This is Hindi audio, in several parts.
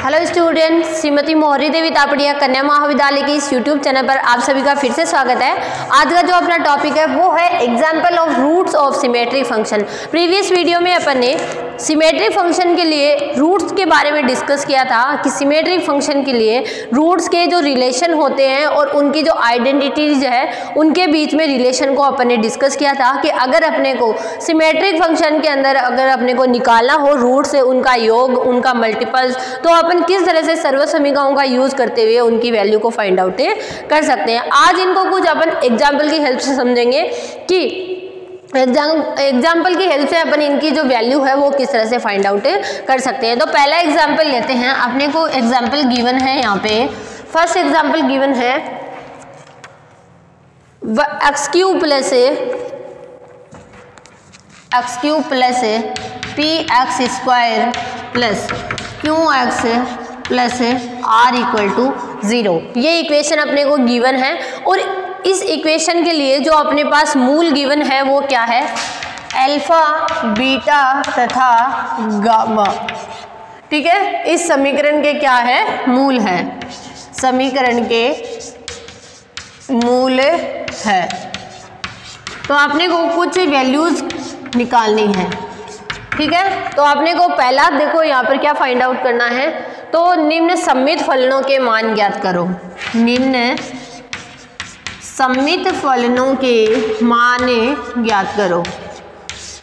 हेलो स्टूडेंट, श्रीमती मोहरी देवी तापड़िया कन्या महाविद्यालय के इस यूट्यूब चैनल पर आप सभी का फिर से स्वागत है। आज का जो अपना टॉपिक है वो है example of roots of symmetric function. Previous video में अपन ने सिमेट्रिक फंक्शन के लिए रूट्स के बारे में डिस्कस किया था कि सिमेट्रिक फंक्शन के लिए रूट्स के जो रिलेशन होते हैं और उनकी जो आइडेंटिटीज है उनके बीच में रिलेशन को अपन ने डिस्कस किया था कि अगर अपने को सिमेट्रिक फंक्शन के अंदर अगर अपने को निकालना हो रूट से उनका योग, उनका मल्टीपल्स, तो अपन किस तरह से सर्वसमीकाओं का यूज करते हुए उनकी वैल्यू को फाइंड आउट कर सकते हैं। आज इनको कुछ अपन एग्जाम्पल की हेल्प से समझेंगे कि एग्जाम्पल की हेल्प से अपन इनकी जो वैल्यू है वो किस तरह से फाइंड आउट कर सकते हैं। तो पहला एग्जाम्पल लेते हैं। अपने को एग्जाम्पल गिवन है, यहाँ पे फर्स्ट एग्जाम्पल गिवन है x cube plus p x square plus q x plus r equal to 0। ये इक्वेशन अपने को गिवन है और इस इक्वेशन के लिए जो अपने पास मूल गिवन है वो क्या है, अल्फा, बीटा तथा गामा। ठीक है, इस समीकरण के क्या है, मूल है, समीकरण के मूल है। तो आपने को कुछ वैल्यूज निकालनी है। ठीक है, तो आपने को पहला देखो यहाँ पर क्या फाइंड आउट करना है, तो निम्न सम्मित फलनों के मान ज्ञात करो। निम्न सम्मित फलनों के मान ज्ञात करो।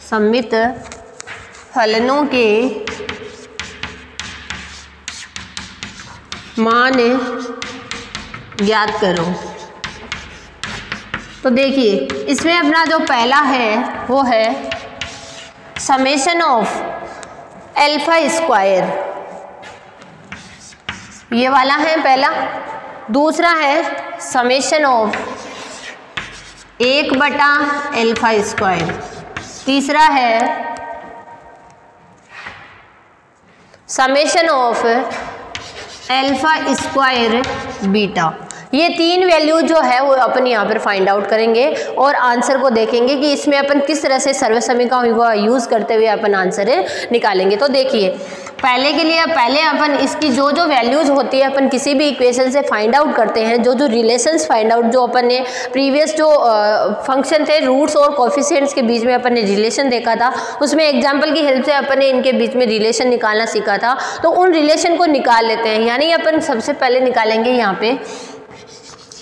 सम्मित फलनों के मान ज्ञात करो। तो देखिए इसमें अपना जो पहला है वो है समेशन ऑफ अल्फा स्क्वायर, ये वाला है पहला। दूसरा है समेशन ऑफ 1/अल्फा स्क्वायर। तीसरा है summation of alpha square beta. ये तीन वैल्यू जो है वो अपन यहाँ पर फाइंड आउट करेंगे और आंसर को देखेंगे कि इसमें अपन किस तरह से सर्वसमीकाओं का यूज करते हुए अपन आंसर निकालेंगे। तो देखिए पहले के लिए पहले अपन इसकी जो जो वैल्यूज होती है अपन किसी भी इक्वेशन से फाइंड आउट करते हैं, जो जो रिलेशंस फाइंड आउट, जो अपन ने प्रीवियस जो फंक्शन थे रूट्स और कोफिशिएंट्स के बीच में अपन ने रिलेशन देखा था, उसमें एग्जाम्पल की हेल्प से अपन ने इनके बीच में रिलेशन निकालना सीखा था। तो उन रिलेशन को निकाल लेते हैं। यानी अपन सबसे पहले निकालेंगे यहाँ पे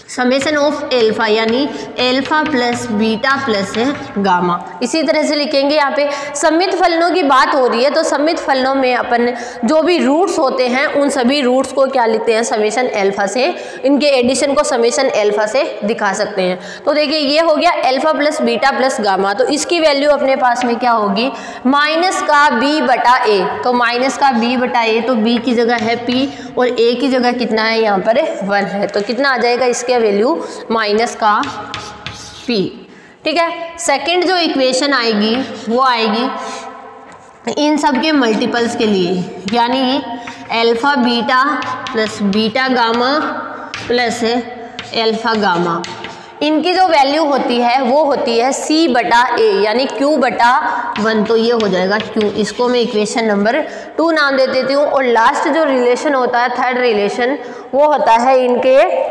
समेशन ऑफ एल्फा, यानी alpha plus beta plus gamma. इसी तरह से लिखेंगे। यहाँ पे सम्मित फलनों की बात हो रही है तो सम्मित फलनों में अपन जो भी रूट्स होते हैं उन सभी रूट्स को क्या लिखते हैं, समेशन एल्फा से, इनके एडिशन को समेशन एल्फा से दिखा सकते हैं। तो देखिए ये हो गया alpha plus beta plus gamma. तो इसकी वैल्यू अपने पास में क्या होगी, माइनस का b/a। तो माइनस का b/a, तो b की जगह है p और a की जगह कितना है, यहाँ पर 1 है। तो कितना आ जाएगा इसके वैल्यू, माइनस का p। ठीक है, सेकंड जो इक्वेशन आएगी वो आएगी इन सब के मल्टीपल्स के लिए, यानी alpha beta plus beta gamma plus alpha gamma. इनकी जो वैल्यू होती है वो होती है c/a, यानी q/1। तो ये हो जाएगा q। इसको मैं इक्वेशन नंबर 2 नाम दे देती हूँ। और लास्ट जो रिलेशन होता है, थर्ड रिलेशन, वो होता है इनके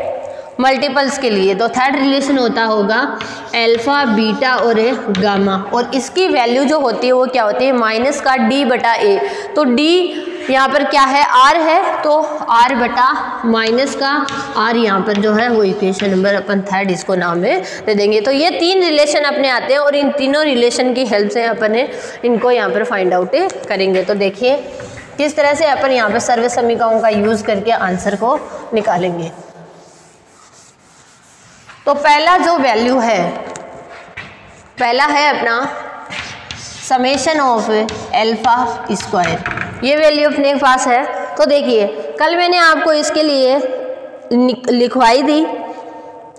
मल्टीपल्स के लिए। तो थर्ड रिलेशन होता होगा अल्फा बीटा और गामा, और इसकी वैल्यू जो होती है वो क्या होती है, माइनस का d/a। तो d यहाँ पर क्या है, r है, तो r बटा माइनस का r यहाँ पर जो है वो इक्वेशन नंबर अपन थर्ड इसको नाम में दे देंगे। तो ये तीन रिलेशन अपने आते हैं और इन तीनों रिलेशन की हेल्प से अपन इनको यहाँ पर फाइंड आउट करेंगे। तो देखिए किस तरह से अपन यहाँ पर सर्वसमीकाओं का यूज करके आंसर को निकालेंगे। तो पहला जो वैल्यू है, पहला है अपना समेशन ऑफ अल्फा स्क्वायर। ये वैल्यू अपने पास है। तो देखिए कल मैंने आपको इसके लिए लिखवाई थी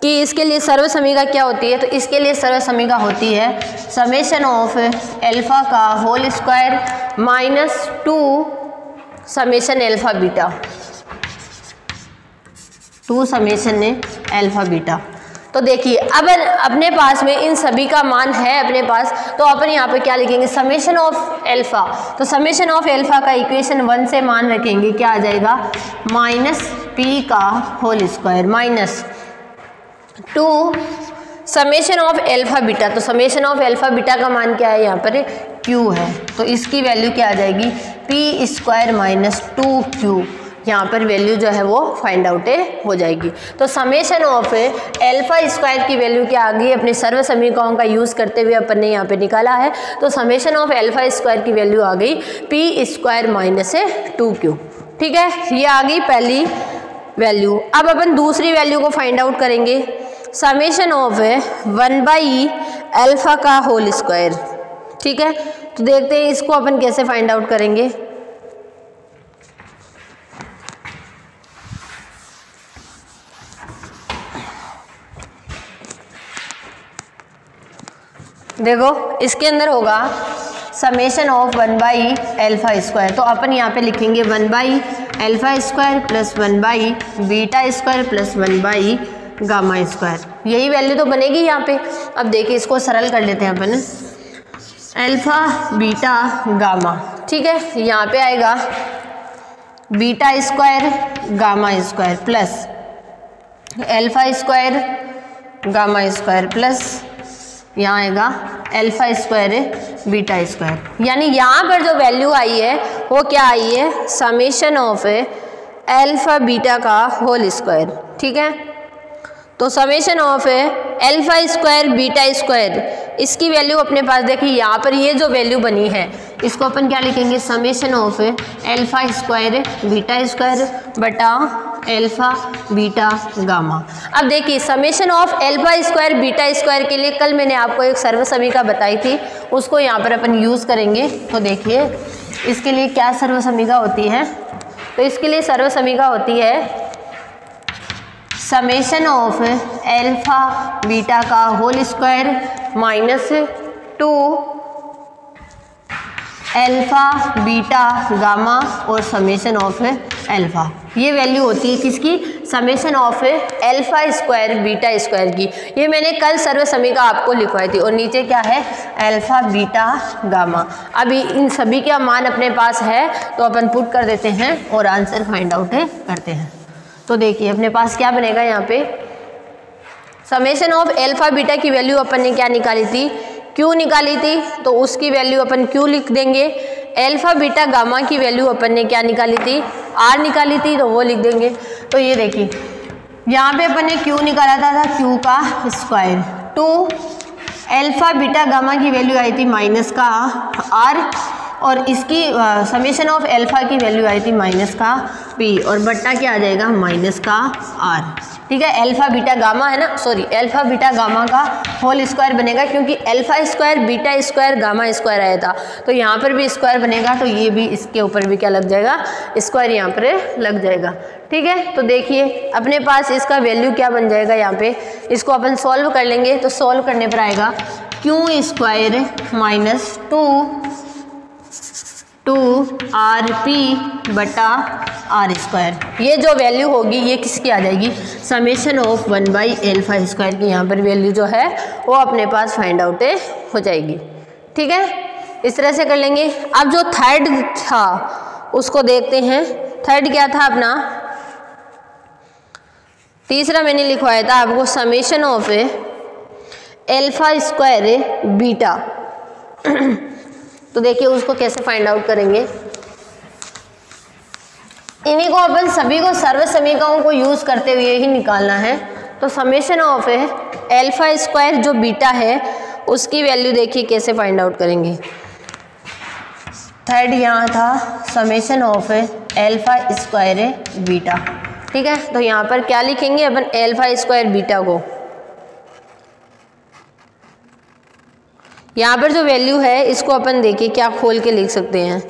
कि इसके लिए सर्वसमीका क्या होती है। तो इसके लिए सर्वसमीका होती है समेशन ऑफ अल्फा का whole square minus 2 summation alpha beta, 2 summation alpha beta. तो देखिए अब अपने पास में इन सभी का मान है अपने पास, तो अपन यहाँ पे क्या लिखेंगे, समेशन ऑफ एल्फा। तो समेशन ऑफ एल्फा का इक्वेशन 1 से मान रखेंगे, क्या आ जाएगा, माइनस पी का whole square minus 2 summation of alpha beta. तो समेशन ऑफ एल्फा बीटा का मान क्या है, यहाँ पर क्यू है, तो इसकी वैल्यू क्या आ जाएगी, पी स्क्वायर माइनस 2q। यहाँ पर वैल्यू जो है वो फाइंड आउट हो जाएगी। तो समेशन ऑफ एल्फा स्क्वायर की वैल्यू क्या आ गई, अपने सर्व समीकरणों का यूज़ करते हुए अपन ने यहाँ पे निकाला है। तो समेशन ऑफ एल्फा स्क्वायर की वैल्यू आ गई पी स्क्वायर माइनस 2q। ठीक है, ये आ गई पहली वैल्यू। अब अपन दूसरी वैल्यू को फाइंड आउट करेंगे, समेशन ऑफ 1/e एल्फा का होल स्क्वायर। ठीक है, तो देखते हैं इसको अपन कैसे फाइंड आउट करेंगे। देखो इसके अंदर होगा summation of 1/e alpha square, तो अपन यहाँ पे लिखेंगे 1/e alpha square plus 1/e beta square plus 1/e gamma square. यही वैल्यू तो बनेगी यहाँ पे। अब देखिए इसको सरल कर लेते हैं अपन, एल्फा बीटा गामा। ठीक है, यहाँ पे आएगा beta square gamma square plus alpha square gamma square plus यहाँ आएगा एल्फा स्क्वायर बीटा स्क्वायर। यानी यहाँ पर जो वैल्यू आई है वो क्या आई है, समेशन ऑफ एल्फा बीटा का होल स्क्वायर। ठीक है, तो summation of alpha square beta square, इसकी वैल्यू अपने पास देखिए यहाँ पर ये जो वैल्यू बनी है इसको अपन क्या लिखेंगे, summation of alpha square beta square बटा एल्फा बीटा गामा। अब देखिए summation of alpha square beta square के लिए कल मैंने आपको एक सर्व समीकरण बताई थी, उसको यहाँ पर अपन यूज़ करेंगे। तो देखिए इसके लिए क्या सर्व समीकरण होती है, तो इसके लिए सर्व समीकरण होती है समेशन ऑफ एल्फा बीटा का whole square minus 2 alpha beta gamma और समेशन ऑफ एल्फा। ये वैल्यू होती है किसकी, summation of alpha square beta square की। ये मैंने कल सर्व समीकरण आपको लिखवाई थी, और नीचे क्या है, एल्फा बीटा गामा। अभी इन सभी का मान अपने पास है तो अपन पुट कर देते हैं और आंसर फाइंड आउट करते हैं। तो देखिए अपने पास क्या बनेगा, यहाँ पे समेशन ऑफ एल्फा बीटा की वैल्यू अपन ने क्या निकाली थी, क्यू निकाली थी, तो उसकी वैल्यू अपन क्यू लिख देंगे। एल्फा बीटा गामा की वैल्यू अपन ने क्या निकाली थी, आर निकाली थी, तो वो लिख देंगे। तो ये देखिए यहाँ पे अपन ने क्यू निकाला था क्यू का स्क्वायर, 2 एल्फा बीटा गामा की वैल्यू आई थी माइनस का आर, और इसकी समेशन ऑफ एल्फा की वैल्यू आई थी माइनस का पी, और बट्टा क्या आ जाएगा, माइनस का आर। ठीक है, एल्फा बीटा गामा है ना, सॉरी एल्फा बीटा गामा का होल स्क्वायर बनेगा, क्योंकि alpha square beta square gamma square आया था, तो यहाँ पर भी स्क्वायर बनेगा, तो ये भी इसके ऊपर भी क्या लग जाएगा, स्क्वायर यहाँ पर लग जाएगा। ठीक है, तो देखिए अपने पास इसका वैल्यू क्या बन जाएगा, यहाँ पे इसको अपन सॉल्व कर लेंगे। तो सॉल्व करने पर आएगा Q square minus 2 R P बटा आर स्क्वायर। ये जो वैल्यू होगी ये किसकी आ जाएगी, summation of 1/e alpha square की यहाँ पर वैल्यू जो है वो अपने पास फाइंड आउट हो जाएगी। ठीक है, इस तरह से कर लेंगे। अब जो थर्ड था उसको देखते हैं। थर्ड क्या था अपना, तीसरा मैंने लिखवाया था आपको summation of alpha square beta. तो देखिए उसको कैसे फाइंड आउट करेंगे, इन्हीं को अपन सभी को सर्व समीकरणों को यूज करते हुए ही निकालना है। तो समेशन ऑफ एल्फा स्क्वायर जो बीटा है उसकी वैल्यू देखिए कैसे फाइंड आउट करेंगे। थर्ड यहाँ था summation of alpha square beta. ठीक है, तो यहाँ पर क्या लिखेंगे अपन, एल्फा स्क्वायर बीटा को, यहाँ पर जो वैल्यू है इसको अपन देखिए क्या खोल के लिख सकते हैं।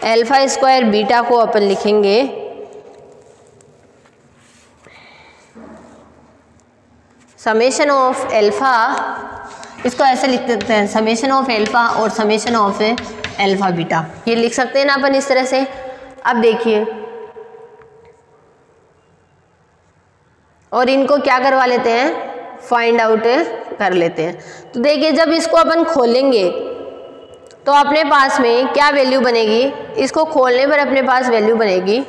एल्फा स्क्वायर बीटा को अपन लिखेंगे समेशन ऑफ एल्फा, इसको ऐसे लिख देते हैं समेशन ऑफ एल्फा और समेशन ऑफ एल्फा बीटा, ये लिख सकते हैं ना अपन इस तरह से। अब देखिए और इनको क्या करवा लेते हैं, फाइंड आउट कर लेते हैं। तो देखिए जब इसको अपन खोलेंगे तो अपने पास में क्या वैल्यू बनेगी, इसको खोलने पर अपने पास वैल्यू बनेगी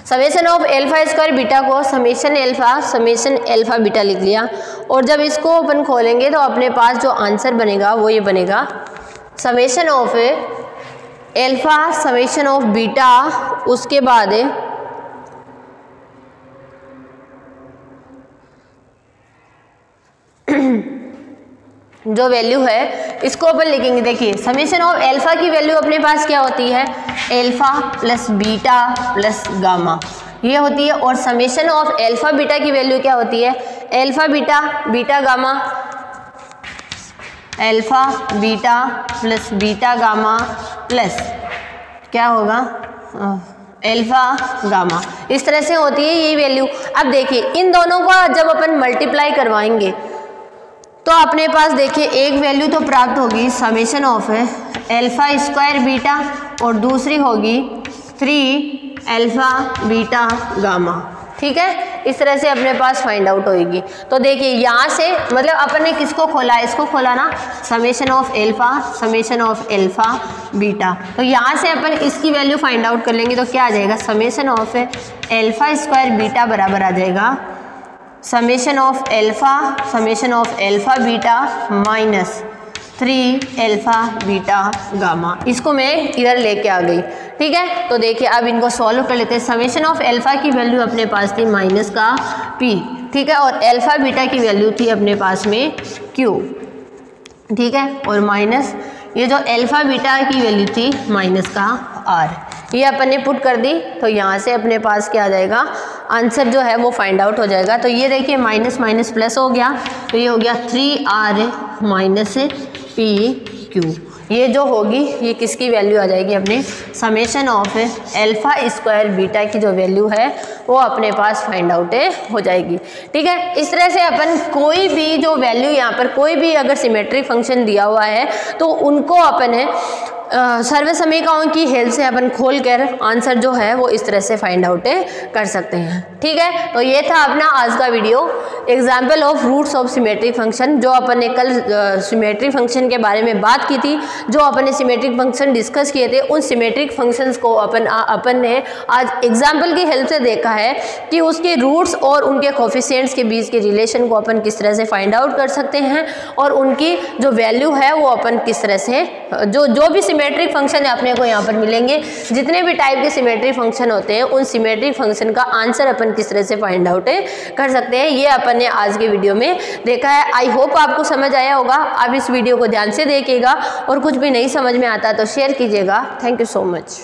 summation of alpha square beta को समेशन एल्फा बीटा लिख लिया, और जब इसको अपन खोलेंगे तो अपने पास जो आंसर बनेगा वो ये बनेगा summation of alpha summation of beta, उसके बाद जो वैल्यू है इसको अपन लिखेंगे। देखिए समेशन ऑफ एल्फा की वैल्यू अपने पास क्या होती है, alpha plus beta plus gamma ये होती है, और समेशन ऑफ एल्फा बीटा की वैल्यू क्या होती है, alpha beta beta gamma, alpha beta plus beta gamma plus क्या होगा एल्फा गामा। इस तरह से होती है ये वैल्यू। अब देखिए इन दोनों को जब अपन मल्टीप्लाई करवाएंगे तो अपने पास देखिए एक वैल्यू तो प्राप्त होगी summation of alpha square beta, और दूसरी होगी 3 एल्फा बीटा गामा। ठीक है, इस तरह से अपने पास फाइंड आउट होगी। तो देखिए यहाँ से मतलब अपन ने किसको खोला, इसको खोला ना, समेशन ऑफ एल्फा बीटा। तो यहाँ से अपन इसकी वैल्यू फाइंड आउट कर लेंगे तो क्या आ जाएगा, summation of alpha square beta बराबर आ जाएगा summation of alpha beta minus 3 alpha beta gamma. इसको मैं इधर लेके आ गई। ठीक है, तो देखिए अब इनको सॉल्व कर लेते हैं। समेशन ऑफ एल्फा की वैल्यू अपने पास थी माइनस का p, ठीक है, और एल्फा बीटा की वैल्यू थी अपने पास में q। ठीक है, और माइनस ये जो एल्फा बीटा की वैल्यू थी माइनस का r, ये अपन ने पुट कर दी। तो यहाँ से अपने पास क्या आ जाएगा, आंसर जो है वो फाइंड आउट हो जाएगा। तो ये देखिए माइनस माइनस प्लस हो गया, तो ये हो गया 3r माइनस pq। ये जो होगी ये किसकी वैल्यू आ जाएगी, अपने summation of alpha square beta की जो वैल्यू है वो अपने पास फाइंड आउट हो जाएगी। ठीक है, इस तरह से अपन कोई भी जो वैल्यू यहाँ पर कोई भी अगर सिमेट्रिक फंक्शन दिया हुआ है तो उनको अपन सर्व समीकरणों की हेल्प से अपन खोल कर आंसर जो है वो इस तरह से फाइंड आउट कर सकते हैं। ठीक है, तो ये था अपना आज का video, example of roots of symmetric function. जो अपन ने कल सिमेट्रिक फंक्शन के बारे में बात की थी, जो अपन ने सिमेट्रिक फंक्शन डिस्कस किए थे, उन सिमेट्रिक फंक्शंस को अपन ने आज एग्जाम्पल की हेल्प से देखा है कि उसके रूट्स और उनके कोफिशिएंट्स के बीच के रिलेशन को अपन किस तरह से फाइंड आउट कर सकते हैं, और उनकी जो वैल्यू है वो अपन किस तरह से जो भी सिमेट्रिक फंक्शन है अपने को यहाँ पर मिलेंगे, जितने भी टाइप के सिमेट्रिक फंक्शन होते हैं उन सिमेट्रिक फंक्शन का आंसर अपन किस तरह से फाइंड आउट कर सकते हैं, ये अपन ने आज के वीडियो में देखा है। आई होप आपको समझ आया होगा। आप इस वीडियो को ध्यान से देखिएगा और कुछ भी नहीं समझ में आता तो शेयर कीजिएगा। Thank you so much.